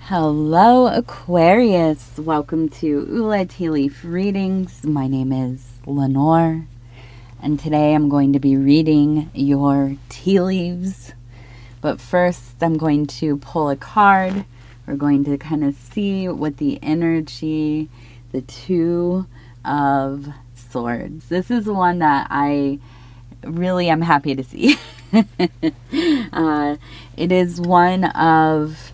Hello, Aquarius. Welcome to Ula Tea Leaf Readings. My name is Lenor, and today I'm going to be reading your tea leaves. But first, I'm going to pull a card. We're going to kind of see what the energy, the Two of Swords. This is one that I really am happy to see. It is one of,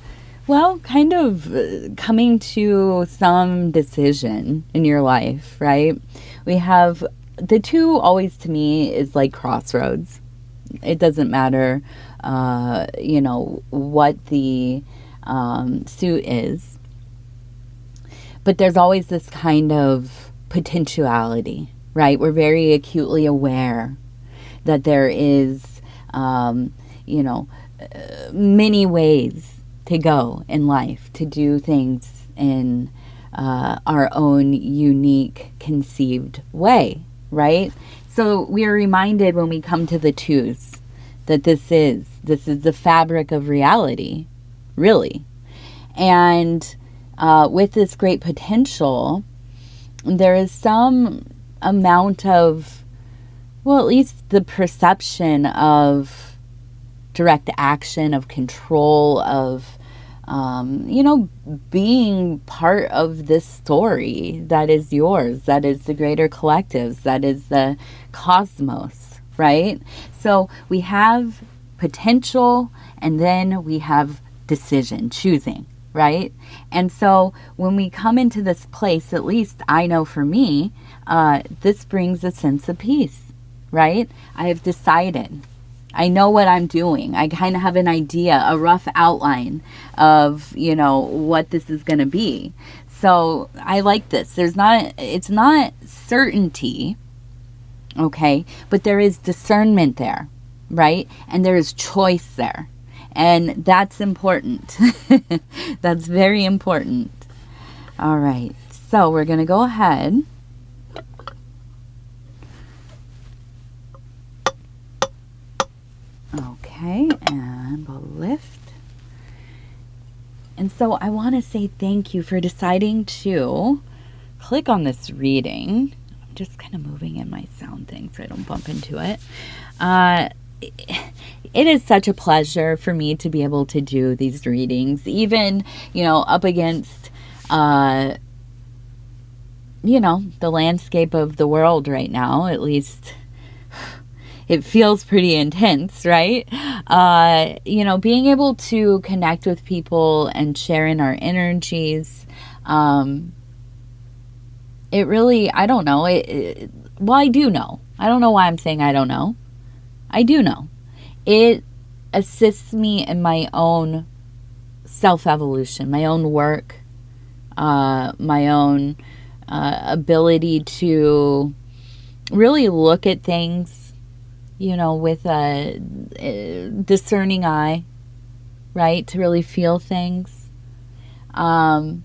well, kind of coming to some decision in your life, right? We have the two always to me is like crossroads. It doesn't matter, what the suit is. But there's always this kind of potentiality, right? We're very acutely aware that there is, many ways to go in life, to do things in our own unique conceived way, right? So we are reminded when we come to the twos that this is the fabric of reality, really. And with this great potential, there is some amount of, well, at least the perception of direct action, of control, of being part of this story that is yours, that is the greater collectives, that is the cosmos, right? So we have potential, and then we have decision, choosing, right? And so when we come into this place, at least I know for me, this brings a sense of peace, right? I have decided. I know what I'm doing. I kind of have an idea, a rough outline of, what this is going to be. So I like this. It's not certainty, okay, but there is discernment there, right? And there is choice there. And that's important. That's very important. All right. So we're going to go ahead. Okay, and we'll lift. And so I want to say thank you for deciding to click on this reading. I'm just kind of moving in my sound thing so I don't bump into it. It is such a pleasure for me to be able to do these readings, even, up against, the landscape of the world right now, at least. It feels pretty intense, right? Being able to connect with people and share in our energies, it really, I don't know. Well, I do know. I don't know why I'm saying I don't know. I do know. It assists me in my own self-evolution, my own work, my own ability to really look at things, with a discerning eye, right? To really feel things. And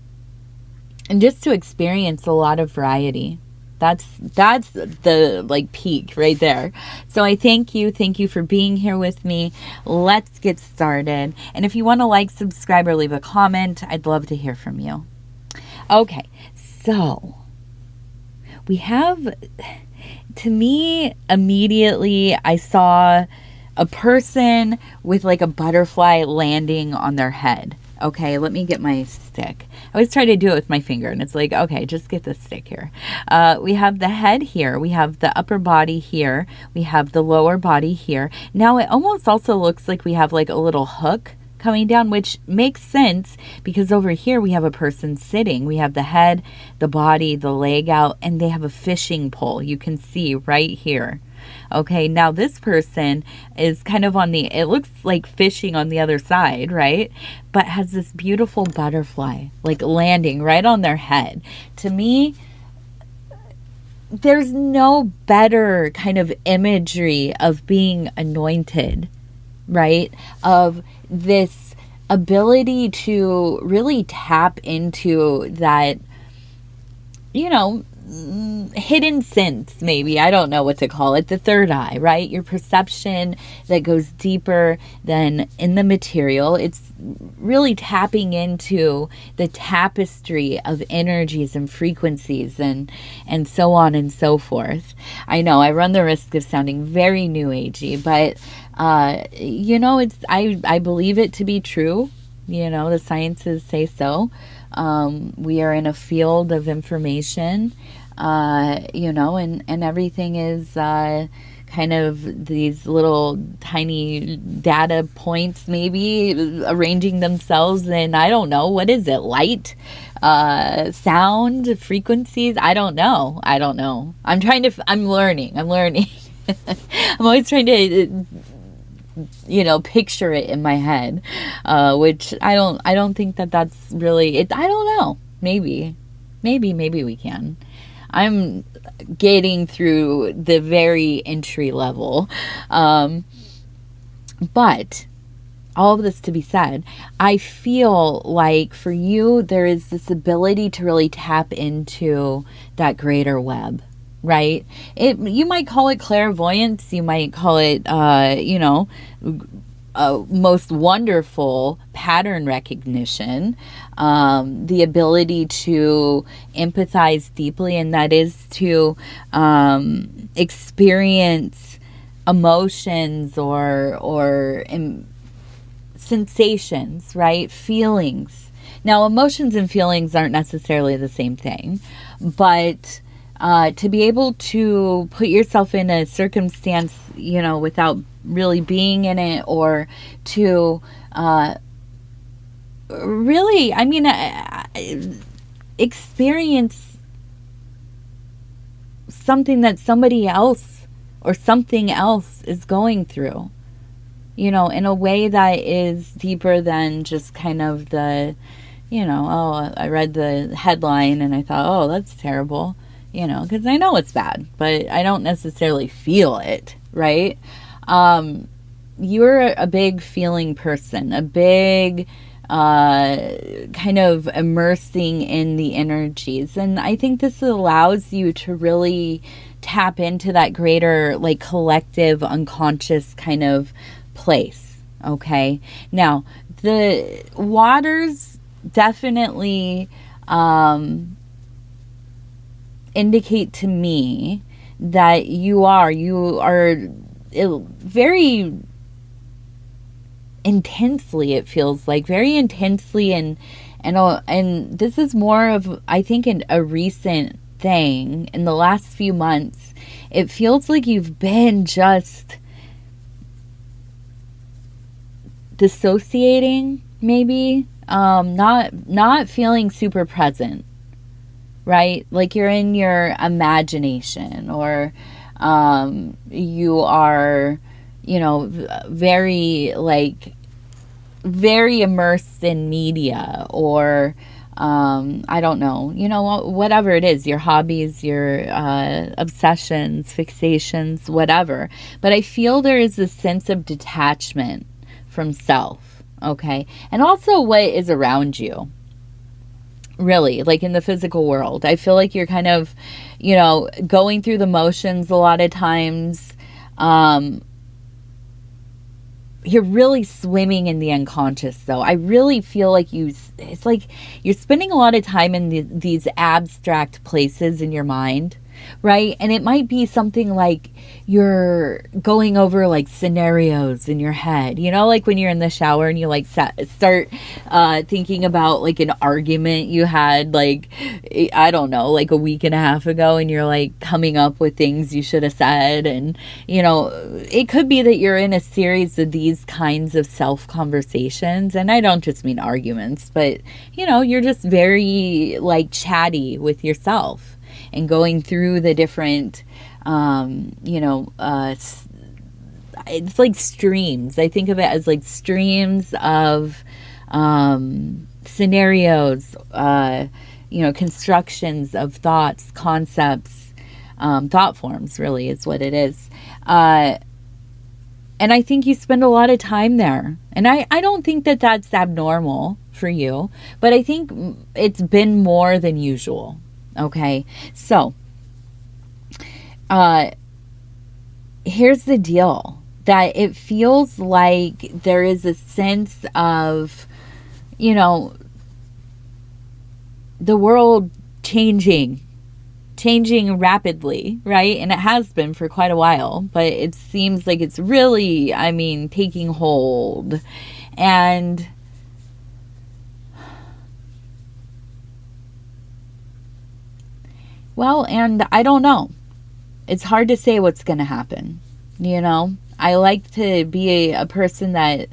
just to experience a lot of variety. That's the peak right there. So I thank you for being here with me. Let's get started. And if you want to subscribe, or leave a comment, I'd love to hear from you. Okay, so we have, to me, immediately I saw a person with a butterfly landing on their head. Okay, let me get my stick. I always try to do it with my finger, and it's okay, just get the stick here. We have the head here. We have the upper body here. We have the lower body here. Now, it almost also looks like we have a little hook coming down, which makes sense because over here we have a person sitting. We have the head, the body, the leg out, and they have a fishing pole. You can see right here. Okay, now this person is kind of it looks like fishing on the other side, right? But has this beautiful butterfly landing right on their head. To me, there's no better kind of imagery of being anointed, right? Of this ability to really tap into that, hidden sense, maybe. I don't know what to call it. The third eye, right? Your perception that goes deeper than in the material. It's really tapping into the tapestry of energies and frequencies and so on and so forth. I know I run the risk of sounding very new agey, but it's I believe it to be true. The sciences say so. We are in a field of information, and everything is kind of these little tiny data points maybe arranging themselves in, I don't know, what is it, light, sound, frequencies? I don't know. I'm learning. I'm always trying to picture it in my head, which I don't think that's really it. I don't know. Maybe we can. I'm getting through the very entry level. But all of this to be said, I feel like for you, there is this ability to really tap into that greater web. Right? You might call it clairvoyance. You might call it, most wonderful pattern recognition, the ability to empathize deeply, and that is to experience emotions or sensations, right? Feelings. Now, emotions and feelings aren't necessarily the same thing, but to be able to put yourself in a circumstance, without really being in it, or to really, experience something that somebody else or something else is going through, in a way that is deeper than just kind of the, I read the headline and I thought, oh, that's terrible. Because I know it's bad, but I don't necessarily feel it, right? You're a big feeling person, a big kind of immersing in the energies. And I think this allows you to really tap into that greater, like, collective, unconscious kind of place, okay? Now, the waters definitely indicate to me that you are very intensely, it feels like very intensely, and this is more of, I think, a recent thing in the last few months. It feels like you've been just dissociating, maybe, not feeling super present. Right? Like you're in your imagination, or you are, very immersed in media, or I don't know, whatever it is, your hobbies, your obsessions, fixations, whatever. But I feel there is a sense of detachment from self, okay? And also what is around you. Really, like in the physical world. I feel like you're kind of, going through the motions a lot of times. You're really swimming in the unconscious, though. I really feel like it's like you're spending a lot of time in these abstract places in your mind, right? And it might be something like you're going over like scenarios in your head, like when you're in the shower and you like start thinking about like an argument you had, like, I don't know, like a week and a half ago, and you're like coming up with things you should have said. And it could be that you're in a series of these kinds of self conversations, and I don't just mean arguments, but you're just very like chatty with yourself and going through the different it's like streams. I think of it as like streams of scenarios, constructions of thoughts, concepts, thought forms, really is what it is. And I think you spend a lot of time there. And I don't think that that's abnormal for you, but I think it's been more than usual. Okay, so here's the deal, that it feels like there is a sense of, you know, the world changing rapidly, right? And it has been for quite a while, but it seems like it's really, I mean, taking hold. And well, and I don't know. It's hard to say what's going to happen. You know, I like to be a person that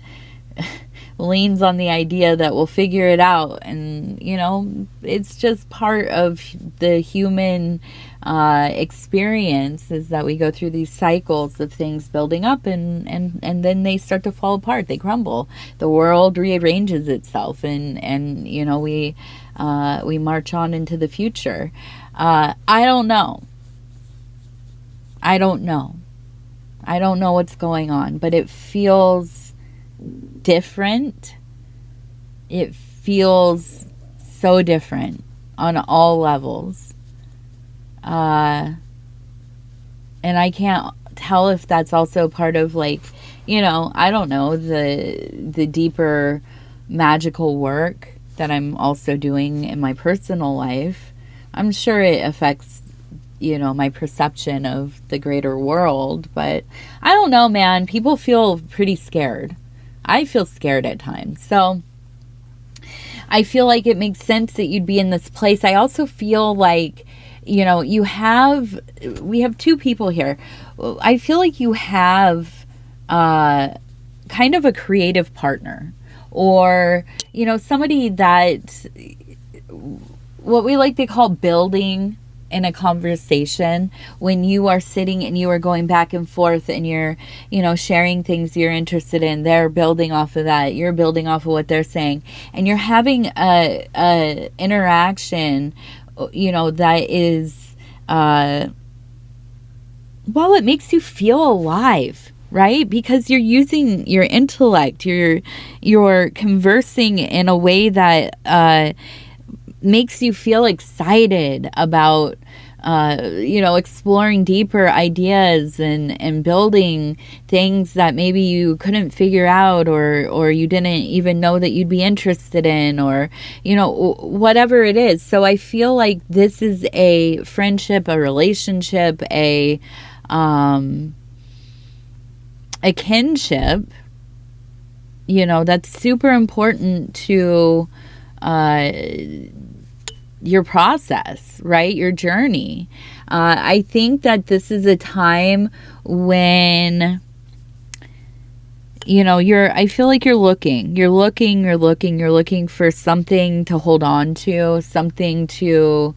leans on the idea that we'll figure it out. And, you know, it's just part of the human experience, is that we go through these cycles of things building up, and then they start to fall apart. They crumble. The world rearranges itself, and you know, we march on into the future. I don't know. I don't know what's going on, but it feels different. It feels so different on all levels. And I can't tell if that's also part of, like, you know, I don't know, the deeper magical work that I'm also doing in my personal life. I'm sure it affects, you know, my perception of the greater world, but I don't know, man. People feel pretty scared. I feel scared at times. So I feel like it makes sense that you'd be in this place. I also feel like, you know, we have two people here. I feel like you have kind of a creative partner, or, you know, somebody that, what we like to call building in a conversation, when you are sitting and you are going back and forth and you're, you know, sharing things you're interested in. They're building off of that. You're building off of what they're saying. And you're having a interaction, you know, that is, well, it makes you feel alive, right? Because you're using your intellect. You're conversing in a way that makes you feel excited about, you know, exploring deeper ideas and building things that maybe you couldn't figure out, or you didn't even know that you'd be interested in, or, you know, whatever it is. So I feel like this is a friendship, a relationship, a kinship, you know, that's super important to your process, right? Your journey. I think that this is a time when, you know, I feel like you're looking for something to hold on to, something to,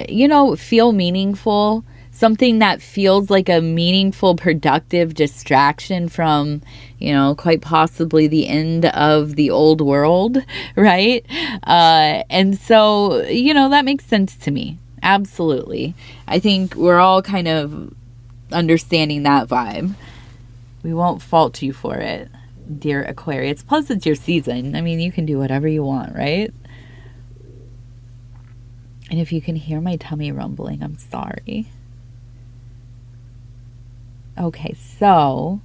you know, feel meaningful, something that feels like a meaningful, productive distraction from, you know, quite possibly the end of the old world, right? And so, you know, that makes sense to me. Absolutely. I think we're all kind of understanding that vibe. We won't fault you for it, dear Aquarius. Plus, it's your season. I mean, you can do whatever you want, right? And if you can hear my tummy rumbling, I'm sorry. Okay, so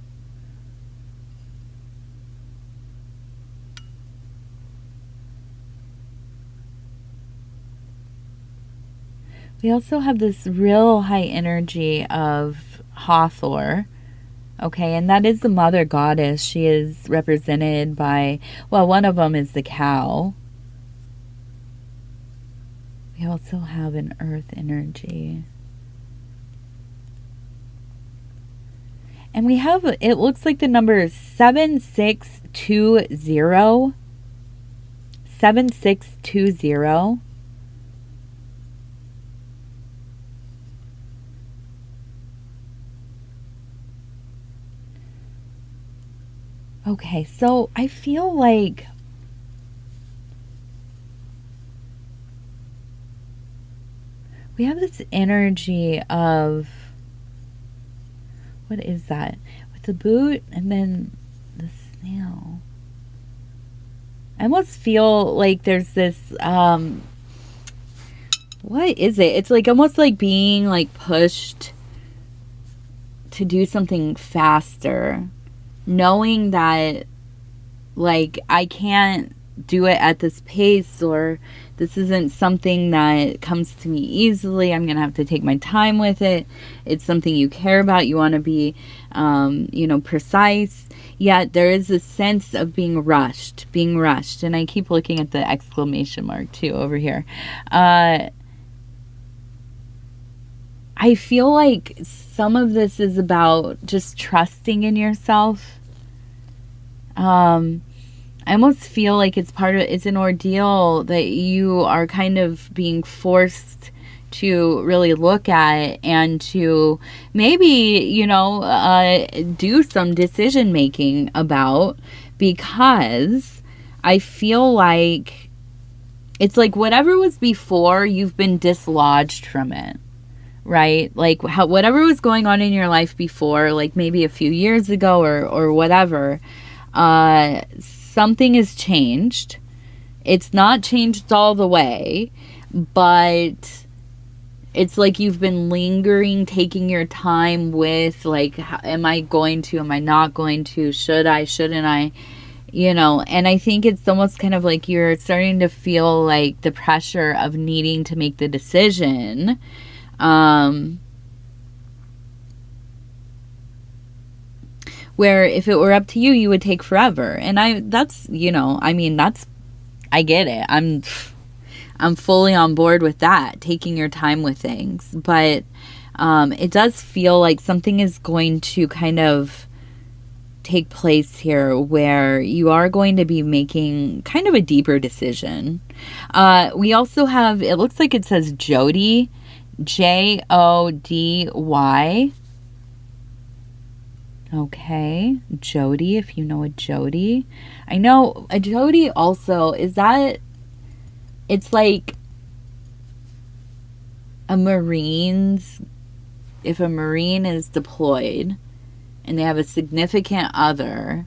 we also have this real high energy of Hathor. Okay, and that is the mother goddess. She is represented by, well, one of them is the cow. We also have an earth energy. And we have, it looks like the number is 7620. 7620. Okay, so I feel like we have this energy of, what is that? With the boot and then the snail. I almost feel like there's this what is it? It's like almost like being like pushed to do something faster, knowing that like I can't do it at this pace, or this isn't something that comes to me easily. I'm gonna have to take my time with it. It's something you care about. You want to be precise, yet there is a sense of being rushed. And I keep looking at the exclamation mark too over here. I feel like some of this is about just trusting in yourself. I almost feel like it's an ordeal that you are kind of being forced to really look at and to maybe, do some decision making about, because I feel like it's like whatever was before, you've been dislodged from it. Right? Like whatever was going on in your life before, like maybe a few years ago or whatever, something has changed. It's not changed all the way, but it's like you've been lingering, taking your time with like, am I going to, am I not going to, should I, shouldn't I, and I think it's almost kind of like you're starting to feel like the pressure of needing to make the decision. Where if it were up to you, you would take forever. And I get it. I'm fully on board with that, taking your time with things. But it does feel like something is going to kind of take place here where you are going to be making kind of a deeper decision. We also have, it looks like it says Jody, Jody. Okay, Jody, if you know a Jody. I know a Jody also, it's like if a Marine is deployed and they have a significant other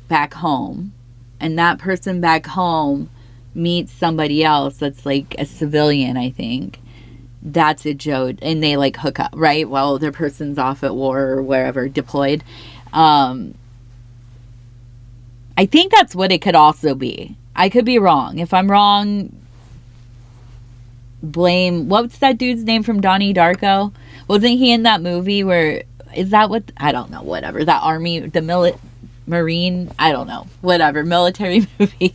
back home, and that person back home meets somebody else that's like a civilian, I think. That's a Jode, and they like hook up, right? While their person's off at war or wherever, deployed. I think that's what it could also be. I could be wrong. If I'm wrong, blame, what's that dude's name from Donnie Darko? Wasn't he in that movie where, is that what, I don't know, whatever, that army, the Marine, I don't know, whatever, military movie.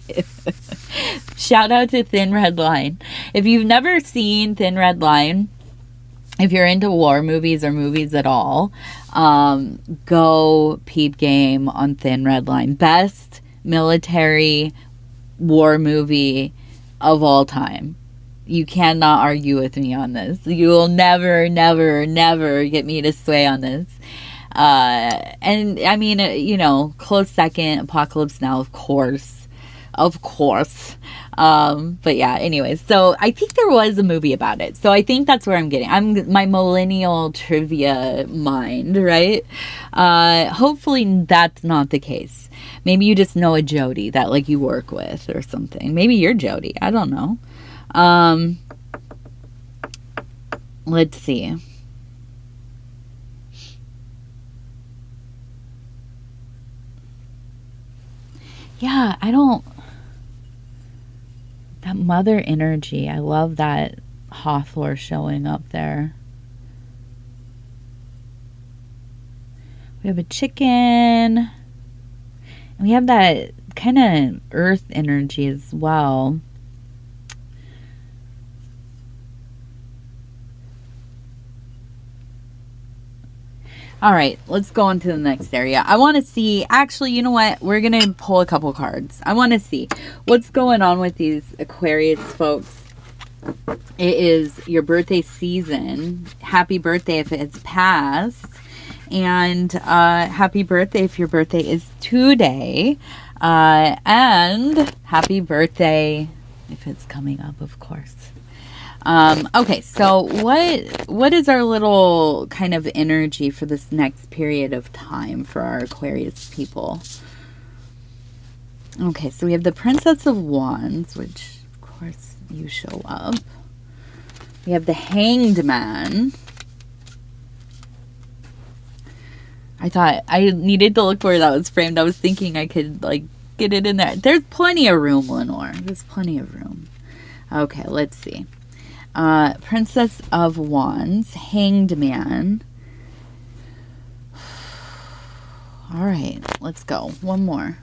Shout out to Thin Red Line. If you've never seen Thin Red Line, if you're into war movies or movies at all, go peep game on Thin Red Line. Best military war movie of all time. You cannot argue with me on this. You will never, never, never get me to sway on this. And I mean, close second, Apocalypse Now, of course. But yeah, anyways, so I think there was a movie about it. So I think that's where I'm getting. I'm my millennial trivia mind, right? Hopefully that's not the case. Maybe you just know a Jody that like you work with or something. Maybe you're Jody. I don't know. Let's see. Yeah, that mother energy. I love that Hathor showing up there. We have a chicken. And we have that kind of earth energy as well. All right, let's go on to the next area. I want to see, actually, you know what? We're going to pull a couple cards. I want to see what's going on with these Aquarius folks. It is your birthday season. Happy birthday if it's passed. And happy birthday if your birthday is today. And happy birthday if it's coming up, of course. Okay, so what is our little kind of energy for this next period of time for our Aquarius people? Okay, so we have the Princess of Wands, which, of course, you show up. We have the Hanged Man. I thought I needed to look where that was framed. I was thinking I could, like, get it in there. There's plenty of room, Lenor. There's plenty of room. Okay, let's see. Princess of Wands, Hanged Man. All right, let's go. One more.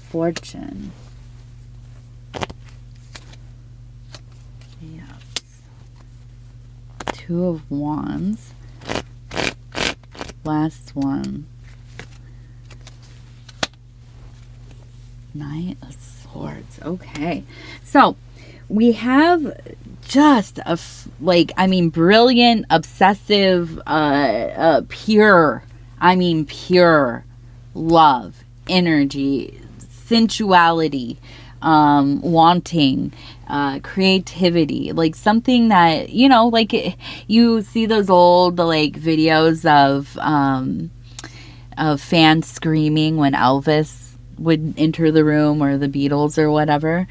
Fortune. Yes. Two of Wands. Last one. Knight of Swords. Okay. So, we have just a, brilliant, obsessive, pure love, energy, sensuality, wanting, creativity, like something that, you know, like you see those old, like, videos of fans screaming when Elvis would enter the room, or the Beatles or whatever.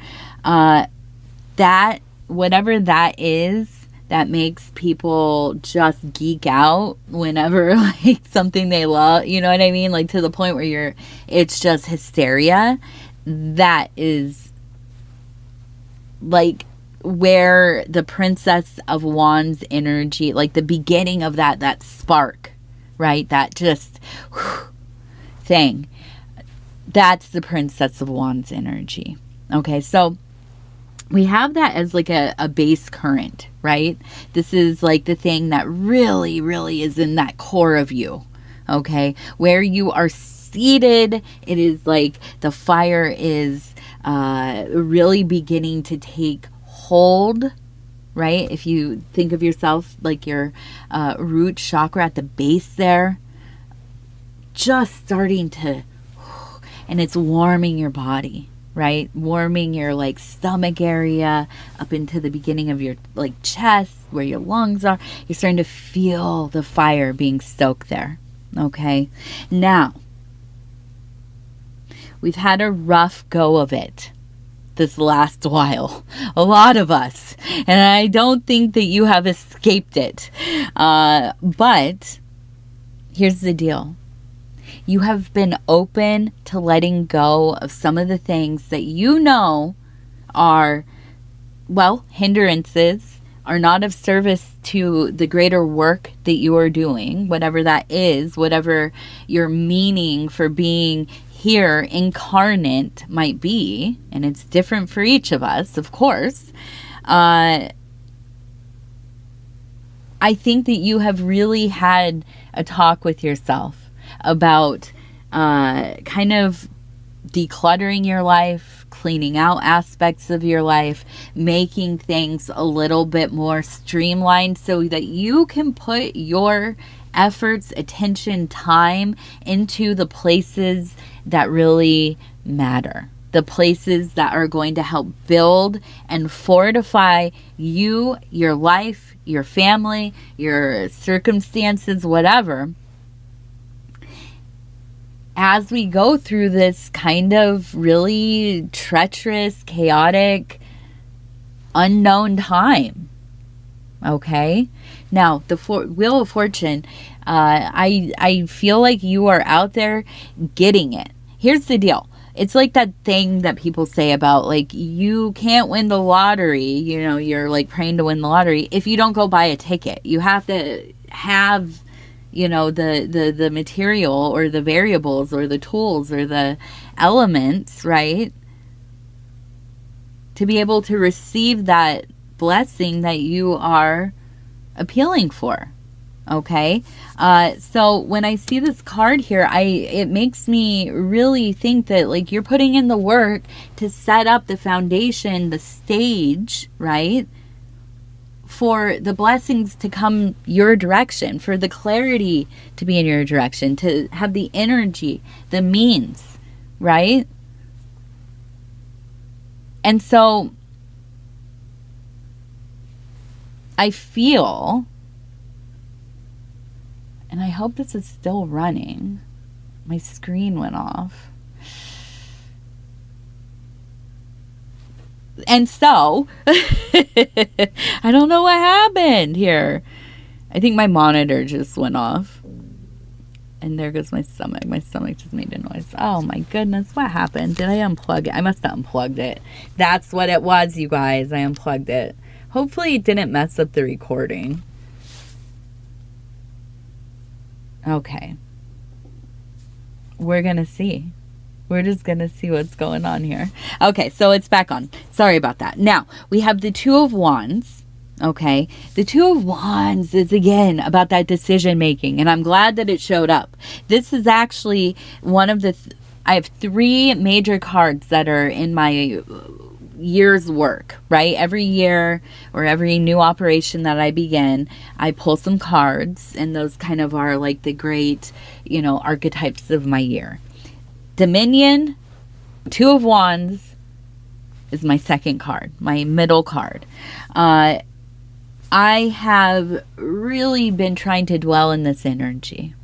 That, whatever that is, that makes people just geek out whenever, like, something they love, you know what I mean? Like, to the point where it's just hysteria. That is, like, where the Princess of Wands energy, like, the beginning of that spark, right? That just thing. That's the Princess of Wands energy. Okay, so we have that as, like, a base current, right? This is, like, the thing that really, really is in that core of you, okay? Where you are seated, it is like the fire is really beginning to take hold, right? If you think of yourself like your root chakra at the base there, just starting to, and it's warming your body, right? Warming your, like, stomach area up into the beginning of your, like, chest where your lungs are. You're starting to feel the fire being stoked there. Okay. Now, we've had a rough go of it this last while. A lot of us. And I don't think that you have escaped it. But here's the deal. You have been open to letting go of some of the things that you know are, well, hindrances, are not of service to the greater work that you are doing, whatever that is, whatever your meaning for being here incarnate might be, and it's different for each of us, of course. I think that you have really had a talk with yourself about kind of decluttering your life, cleaning out aspects of your life, making things a little bit more streamlined so that you can put your efforts, attention, time into the places that really matter. The places that are going to help build and fortify you, your life, your family, your circumstances, whatever. As we go through this kind of really treacherous, chaotic, unknown time. Okay? Now, the Wheel of Fortune, I feel like you are out there getting it. Here's the deal. It's like that thing that people say about, like, you can't win the lottery. You know, you're, like, praying to win the lottery if you don't go buy a ticket. You have to have, you know, the material or the variables or the tools or the elements, right, to be able to receive that blessing that you are appealing for. Okay, so when I see this card here, it makes me really think that, like, you're putting in the work to set up the foundation, the stage, right, for the blessings to come your direction, for the clarity to be in your direction, to have the energy, the means, right? And so I feel, and I hope this is still running. My screen went off. And so, I don't know what happened here. I think my monitor just went off. And there goes my stomach. My stomach just made a noise. Oh my goodness, what happened? Did I unplug it? I must have unplugged it. That's what it was, you guys. I unplugged it. Hopefully it didn't mess up the recording. Okay. We're going to see. We're just going to see what's going on here. Okay, so it's back on. Sorry about that. Now, we have the Two of Wands. Okay, the Two of Wands is again about that decision making, and I'm glad that it showed up. This is actually one of the, I have 3 major cards that are in my year's work, right? Every year or every new operation that I begin, I pull some cards, and those kind of are like the great, archetypes of my year. Dominion, Two of Wands is my second card, my middle card. I have really been trying to dwell in this energy,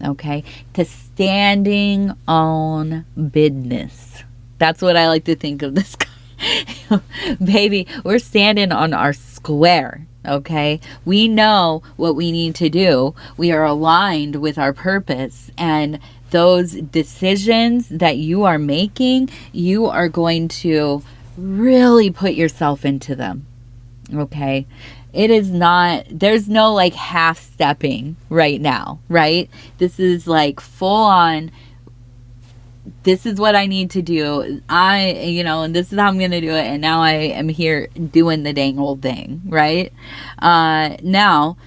okay? To standing on business. That's what I like to think of this. Baby, we're standing on our square, okay? We know what we need to do. We are aligned with our purpose, and those decisions that you are making, you are going to really put yourself into them, okay? It is not, there's no like half stepping right now, right? This is like full on, this is what I need to do. And this is how I'm going to do it. And now I am here doing the dang old thing, right? Now,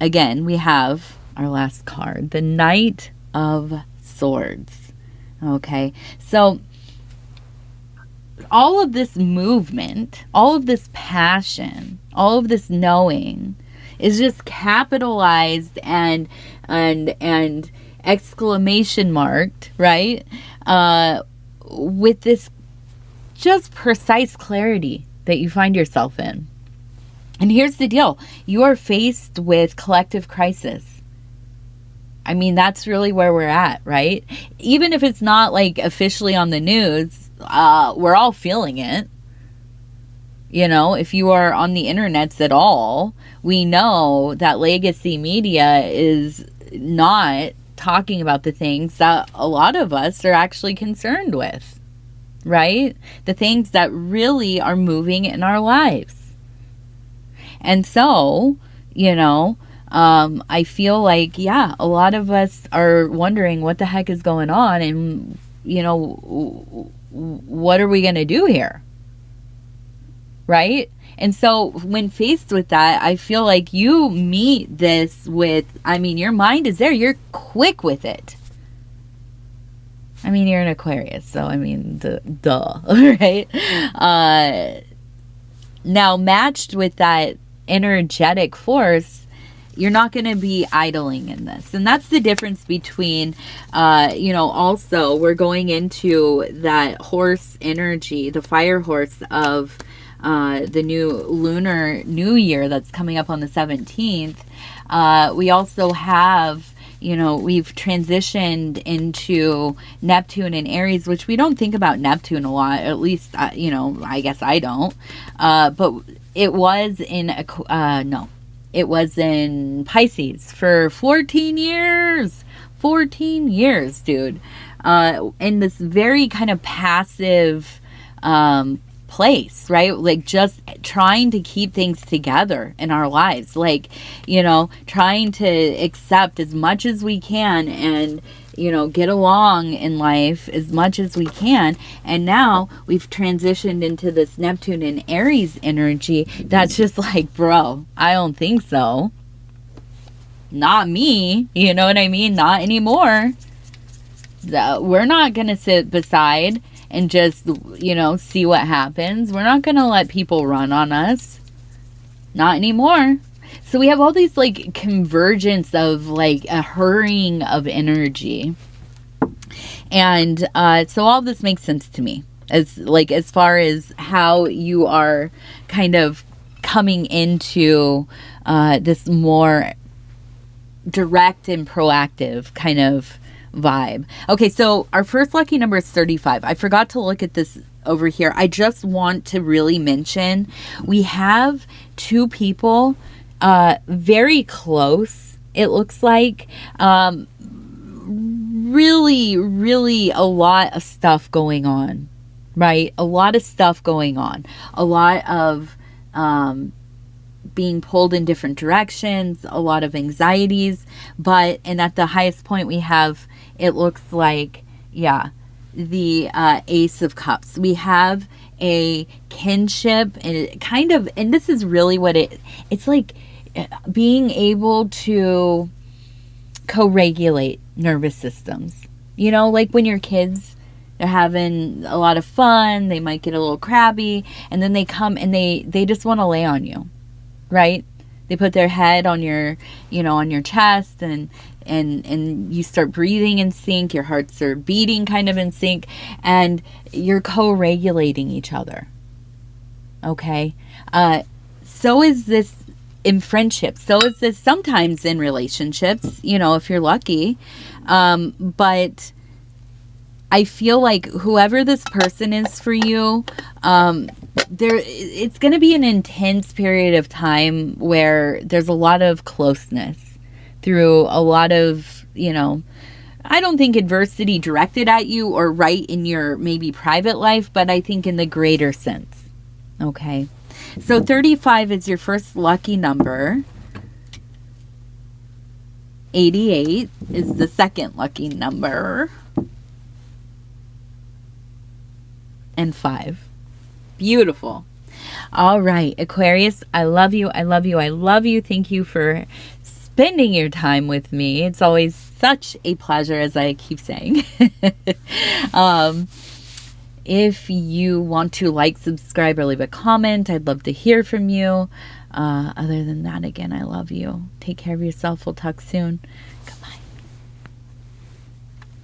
again, we have our last card, the Knight of Swords. Okay. So all of this movement, all of this passion, all of this knowing is just capitalized and exclamation marked, right? With this just precise clarity that you find yourself in. And here's the deal. You are faced with collective crisis. I mean, that's really where we're at, right? Even if it's not like officially on the news, we're all feeling it. If you are on the internets at all, we know that legacy media is not talking about the things that a lot of us are actually concerned with, right? The things that really are moving in our lives. And so, I feel like, a lot of us are wondering what the heck is going on, and, what are we going to do here? Right? And so when faced with that, I feel like you meet this with, your mind is there. You're quick with it. You're an Aquarius, so duh, right? Now matched with that energetic force, you're not going to be idling in this. And that's the difference between, also we're going into that horse energy, the fire horse of the new lunar new year that's coming up on the 17th. We also have, we've transitioned into Neptune and Aries, which we don't think about Neptune a lot, at least, I guess I don't. But it was in, it was in Pisces for 14 years. 14 years, dude. In this very kind of passive, place, right? Like just trying to keep things together in our lives, like, trying to accept as much as we can and, get along in life as much as we can. And now we've transitioned into this Neptune and Aries energy that's just like, bro, I don't think so. Not me. You know what I mean? Not anymore. We're not going to sit beside and just, see what happens. We're not going to let people run on us. Not anymore. So we have all these like convergence of like a hurrying of energy. And so all this makes sense to me as far as how you are kind of coming into this more direct and proactive kind of vibe. Okay, so our first lucky number is 35. I forgot to look at this over here, I just want to really mention we have two people very close, it looks like. Really, really a lot of stuff going on, right? A lot of stuff going on. A lot of being pulled in different directions, a lot of anxieties. And at the highest point we have, it looks like, yeah, the Ace of Cups. We have a kinship, and it kind of, and this is really what it's like, being able to co-regulate nervous systems. You know, like when your kids are having a lot of fun, they might get a little crabby, and then they come and they just want to lay on you, right? They put their head on your, on your chest, and you start breathing in sync, your hearts are beating kind of in sync, and you're co-regulating each other. Okay? So is this in friendships. So is this sometimes in relationships, if you're lucky. But I feel like whoever this person is for you, it's going to be an intense period of time where there's a lot of closeness through a lot of, I don't think adversity directed at you or right in your maybe private life, but I think in the greater sense. Okay. So 35 is your first lucky number. 88 is the second lucky number. And 5. Beautiful. All right, Aquarius, I love you. I love you. I love you. Thank you for spending your time with me. It's always such a pleasure, as I keep saying. If you want to like, subscribe, or leave a comment, I'd love to hear from you. Other than that, again, I love you. Take care of yourself. We'll talk soon.